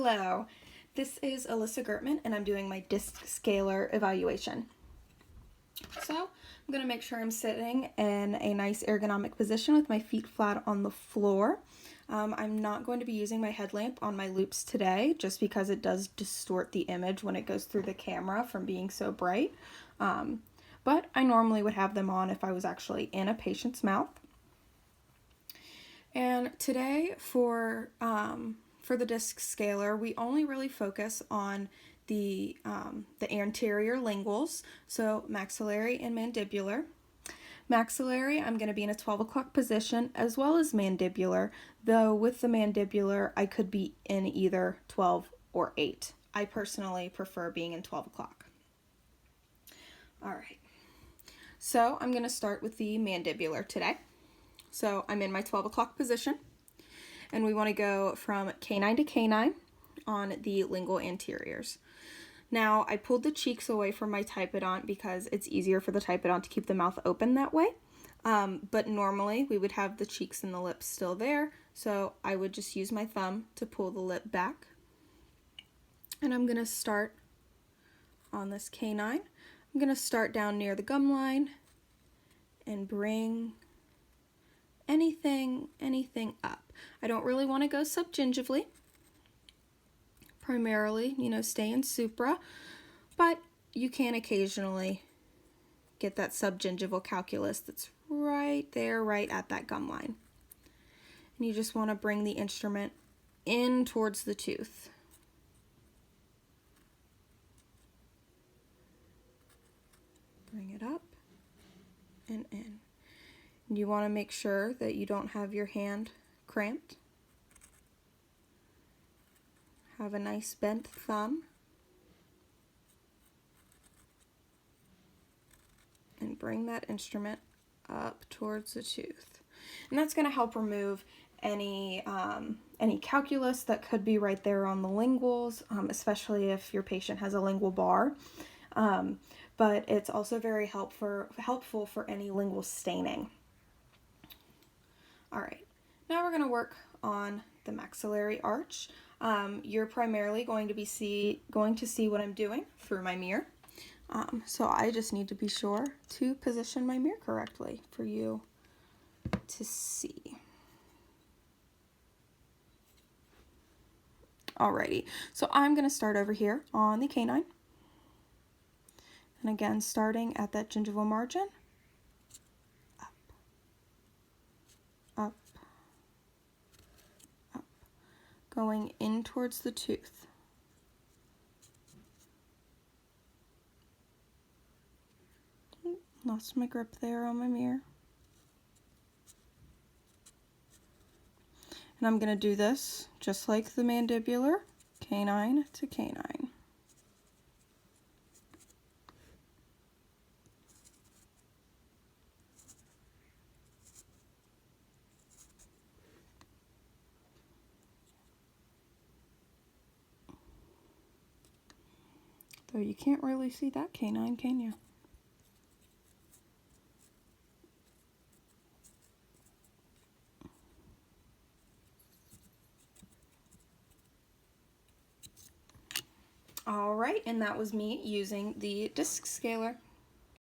Hello, this is Elyssa Girtman and I'm doing my disc scalar evaluation. So I'm going to make sure I'm sitting in a nice ergonomic position with my feet flat on the floor. I'm not going to be using my headlamp on my loops today just because it does distort the image when it goes through the camera from being so bright. But I normally would have them on if I was actually in a patient's mouth. And today for the disc scalar, we only really focus on the anterior linguals, so maxillary and mandibular. Maxillary, I'm going to be in a 12 o'clock position, as well as mandibular, though with the mandibular, I could be in either 12 or 8. I personally prefer being in 12 o'clock. All right, so I'm going to start with the mandibular today. So I'm in my 12 o'clock position, and we want to go from canine to canine on the lingual anteriors. Now, I pulled the cheeks away from my typodont because it's easier for the typodont to keep the mouth open that way. But normally, we would have the cheeks and the lips still there, so I would just use my thumb to pull the lip back. And I'm going to start on this canine. I'm going to start down near the gum line and bring anything up. I don't really want to go subgingivally. Primarily, stay in supra, but you can occasionally get that subgingival calculus that's right there, right at that gum line. And you just want to bring the instrument in towards the tooth. Bring it up and in. And you want to make sure that you don't have your hand cramped. Have a nice bent thumb. And bring that instrument up towards the tooth. And that's going to help remove any calculus that could be right there on the linguals, especially if your patient has a lingual bar. But it's also very helpful for any lingual staining. All right, now we're going to work on the maxillary arch. You're primarily going to see what I'm doing through my mirror. So I just need to be sure to position my mirror correctly for you to see. Alrighty, so I'm going to start over here on the canine. And again, starting at that gingival margin. Up, going in towards the tooth. Lost my grip there on my mirror. And I'm going to do this just like the mandibular, canine to canine. Though you can't really see that canine, can you? All right, and that was me using the disc scalar.